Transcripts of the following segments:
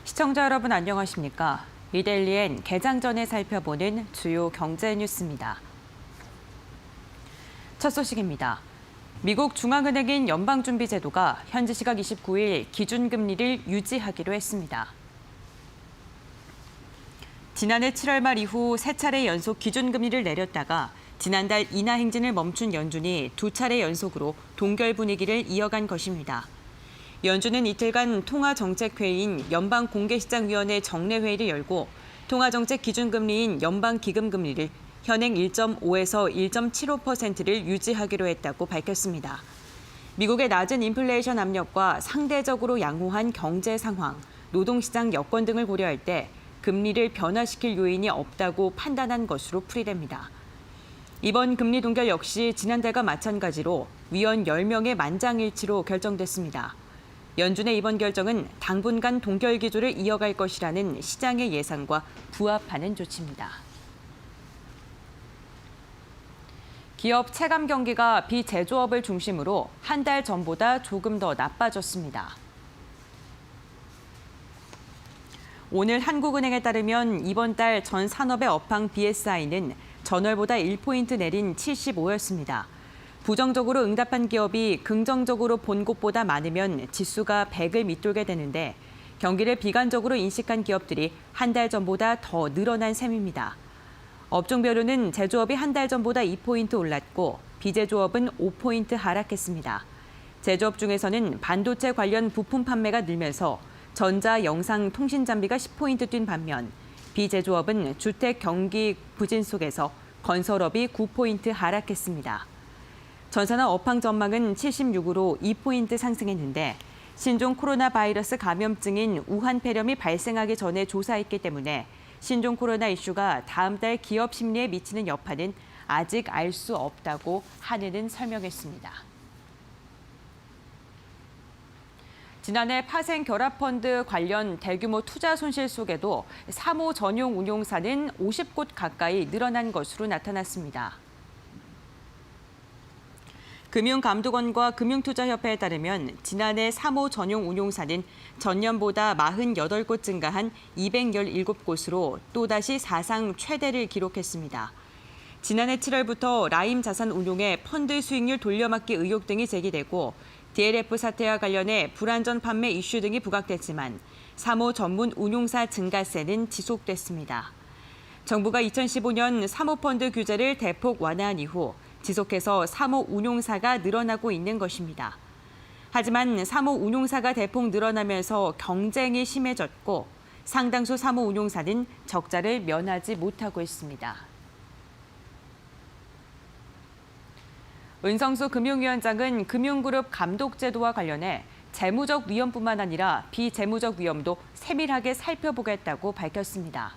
시청자 여러분 안녕하십니까? 이데일리엔 개장 전에 살펴보는 주요 경제 뉴스입니다. 첫 소식입니다. 미국 중앙은행인 연방준비제도가 현지 시각 29일 기준금리를 유지하기로 했습니다. 지난해 7월 말 이후 세 차례 연속 기준금리를 내렸다가 지난달 인하 행진을 멈춘 연준이 두 차례 연속으로 동결 분위기를 이어간 것입니다. 연준은 이틀간 통화정책회의인 연방공개시장위원회 정례회의를 열고 통화정책 기준금리인 연방기금금리를 현행 1.5에서 1.75%를 유지하기로 했다고 밝혔습니다. 미국의 낮은 인플레이션 압력과 상대적으로 양호한 경제 상황, 노동시장 여건 등을 고려할 때 금리를 변화시킬 요인이 없다고 판단한 것으로 풀이됩니다. 이번 금리 동결 역시 지난달과 마찬가지로 위원 10명의 만장일치로 결정됐습니다. 연준의 이번 결정은 당분간 동결 기조를 이어갈 것이라는 시장의 예상과 부합하는 조치입니다. 기업 체감 경기가 비제조업을 중심으로 한 달 전보다 조금 더 나빠졌습니다. 오늘 한국은행에 따르면 이번 달 전 산업의 업황 BSI는 전월보다 1포인트 내린 75였습니다. 부정적으로 응답한 기업이 긍정적으로 본 곳보다 많으면 지수가 100을 밑돌게 되는데 경기를 비관적으로 인식한 기업들이 한 달 전보다 더 늘어난 셈입니다. 업종별로는 제조업이 한 달 전보다 2포인트 올랐고 비제조업은 5포인트 하락했습니다. 제조업 중에서는 반도체 관련 부품 판매가 늘면서 전자, 영상, 통신 장비가 10포인트 뛴 반면 비제조업은 주택 경기 부진 속에서 건설업이 9포인트 하락했습니다. 전산화 업황 전망은 76으로 2포인트 상승했는데 신종 코로나 바이러스 감염증인 우한 폐렴이 발생하기 전에 조사했기 때문에 신종 코로나 이슈가 다음 달 기업 심리에 미치는 여파는 아직 알 수 없다고 한은은 설명했습니다. 지난해 파생 결합펀드 관련 대규모 투자 손실 속에도 사모 전용 운용사는 50곳 가까이 늘어난 것으로 나타났습니다. 금융감독원과 금융투자협회에 따르면 지난해 사모 전용 운용사는 전년보다 48곳 증가한 217곳으로 또다시 사상 최대를 기록했습니다. 지난해 7월부터 라임 자산 운용의 펀드 수익률 돌려막기 의혹 등이 제기되고 DLF 사태와 관련해 불안전 판매 이슈 등이 부각됐지만 사모 전문 운용사 증가세는 지속됐습니다. 정부가 2015년 사모펀드 규제를 대폭 완화한 이후 지속해서 사모 운용사가 늘어나고 있는 것입니다. 하지만 사모 운용사가 대폭 늘어나면서 경쟁이 심해졌고 상당수 사모 운용사는 적자를 면하지 못하고 있습니다. 은성수 금융위원장은 금융그룹 감독제도와 관련해 재무적 위험뿐만 아니라 비재무적 위험도 세밀하게 살펴보겠다고 밝혔습니다.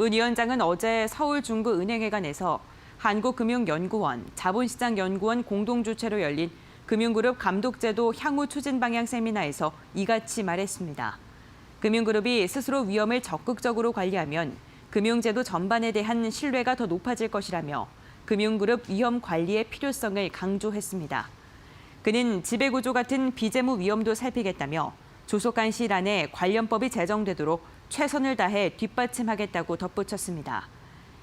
은 위원장은 어제 서울중구은행회관에서 한국금융연구원, 자본시장연구원 공동주최로 열린 금융그룹 감독제도 향후 추진 방향 세미나에서 이같이 말했습니다. 금융그룹이 스스로 위험을 적극적으로 관리하면 금융제도 전반에 대한 신뢰가 더 높아질 것이라며 금융그룹 위험 관리의 필요성을 강조했습니다. 그는 지배구조 같은 비재무 위험도 살피겠다며 조속한 시일 안에 관련법이 제정되도록 최선을 다해 뒷받침하겠다고 덧붙였습니다.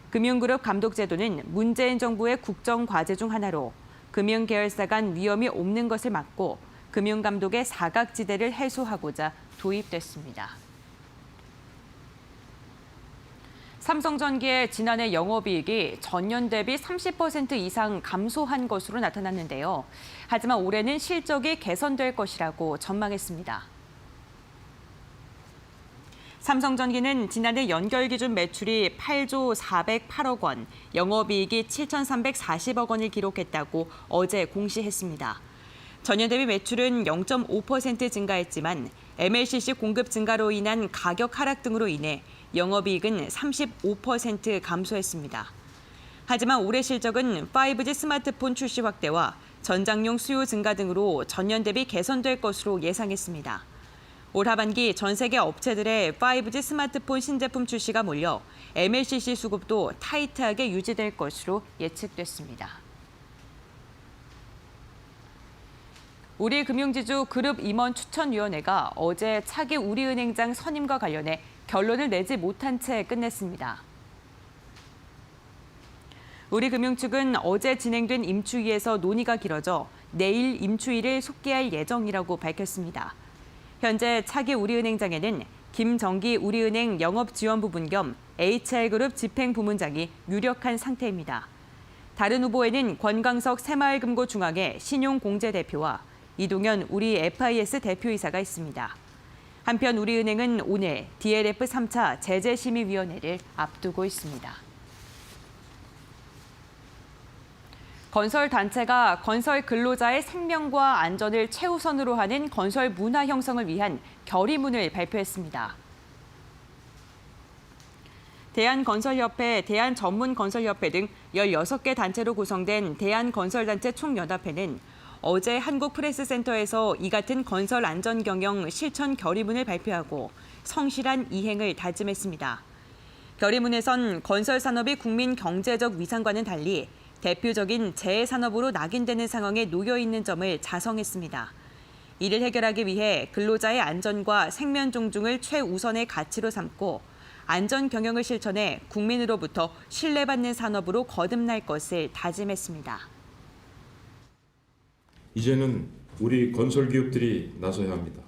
금융그룹 감독제도는 문재인 정부의 국정과제 중 하나로 금융계열사 간 위험이 없는 것을 막고 금융감독의 사각지대를 해소하고자 도입됐습니다. 삼성전기의 지난해 영업이익이 전년 대비 30% 이상 감소한 것으로 나타났는데요. 하지만 올해는 실적이 개선될 것이라고 전망했습니다. 삼성전기는 지난해 연결 기준 매출이 8조 408억 원, 영업이익이 7,340억 원을 기록했다고 어제 공시했습니다. 전년 대비 매출은 0.5% 증가했지만 MLCC 공급 증가로 인한 가격 하락 등으로 인해 영업이익은 35% 감소했습니다. 하지만 올해 실적은 5G 스마트폰 출시 확대와 전장용 수요 증가 등으로 전년 대비 개선될 것으로 예상했습니다. 올 하반기 전 세계 업체들의 5G 스마트폰 신제품 출시가 몰려 MLCC 수급도 타이트하게 유지될 것으로 예측됐습니다. 우리금융지주 그룹 임원 추천위원회가 어제 차기 우리은행장 선임과 관련해 결론을 내지 못한 채 끝냈습니다. 우리금융 측은 어제 진행된 임추위에서 논의가 길어져 내일 임추위를 속개할 예정이라고 밝혔습니다. 현재 차기 우리은행장에는 김정기 우리은행 영업지원부분 겸 HR그룹 집행부문장이 유력한 상태입니다. 다른 후보에는 권광석 새마을금고중앙회 신용공제대표와 이동현 우리 FIS 대표이사가 있습니다. 한편 우리은행은 오늘 DLF 3차 제재심의위원회를 앞두고 있습니다. 건설단체가 건설 근로자의 생명과 안전을 최우선으로 하는 건설 문화 형성을 위한 결의문을 발표했습니다. 대한건설협회, 대한전문건설협회 등 16개 단체로 구성된 대한건설단체 총연합회는 어제 한국프레스센터에서 이 같은 건설 안전 경영 실천 결의문을 발표하고 성실한 이행을 다짐했습니다. 결의문에선 건설 산업이 국민 경제적 위상과는 달리 대표적인 재해 산업으로 낙인되는 상황에 놓여 있는 점을 자성했습니다. 이를 해결하기 위해 근로자의 안전과 생명 존중을 최우선의 가치로 삼고 안전 경영을 실천해 국민으로부터 신뢰받는 산업으로 거듭날 것을 다짐했습니다. 이제는 우리 건설기업들이 나서야 합니다.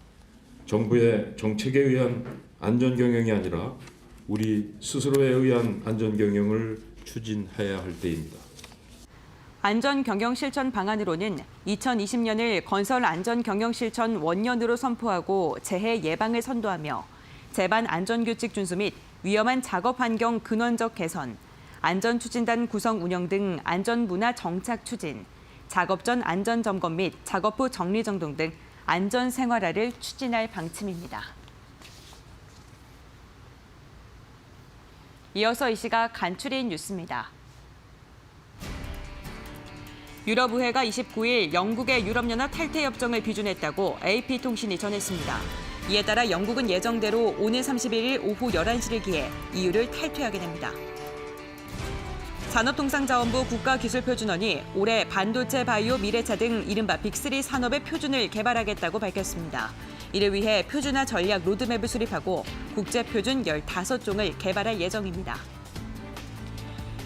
정부의 정책에 의한 안전 경영이 아니라 우리 스스로에 의한 안전 경영을 추진해야 할 때입니다. 안전 경영 실천 방안으로는 2020년을 건설 안전 경영 실천 원년으로 선포하고 재해 예방을 선도하며 제반 안전규칙 준수 및 위험한 작업 환경 근원적 개선, 안전추진단 구성 운영 등 안전문화 정착 추진, 작업 전 안전 점검 및 작업 후 정리정돈 등 안전 생활화를 추진할 방침입니다. 이어서 이 시각 간추린 뉴스입니다. 유럽의회가 29일 영국의 유럽연합 탈퇴 협정을 비준했다고 AP통신이 전했습니다. 이에 따라 영국은 예정대로 오는 31일 오후 11시를 기해 EU를 탈퇴하게 됩니다. 산업통상자원부 국가기술표준원이 올해 반도체, 바이오, 미래차 등 이른바 빅3 산업의 표준을 개발하겠다고 밝혔습니다. 이를 위해 표준화 전략 로드맵을 수립하고 국제표준 15종을 개발할 예정입니다.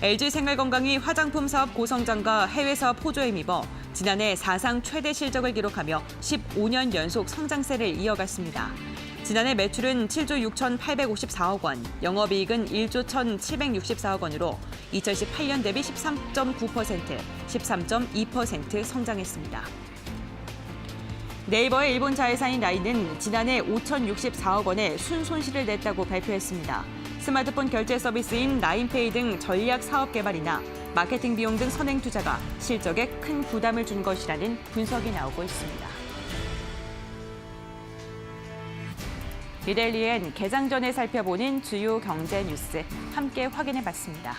LG생활건강이 화장품 사업 고성장과 해외 사업 호조에 힘입어 지난해 사상 최대 실적을 기록하며 15년 연속 성장세를 이어갔습니다. 지난해 매출은 7조 6,854억 원, 영업이익은 1조 1,764억 원으로 2018년 대비 13.9%, 13.2% 성장했습니다. 네이버의 일본 자회사인 라인은 지난해 5,064억 원의 순손실을 냈다고 발표했습니다. 스마트폰 결제 서비스인 라인페이 등 전략 사업 개발이나 마케팅 비용 등 선행 투자가 실적에 큰 부담을 준 것이라는 분석이 나오고 있습니다. 이데일리엔 개장 전에 살펴보는 주요 경제 뉴스 함께 확인해 봤습니다.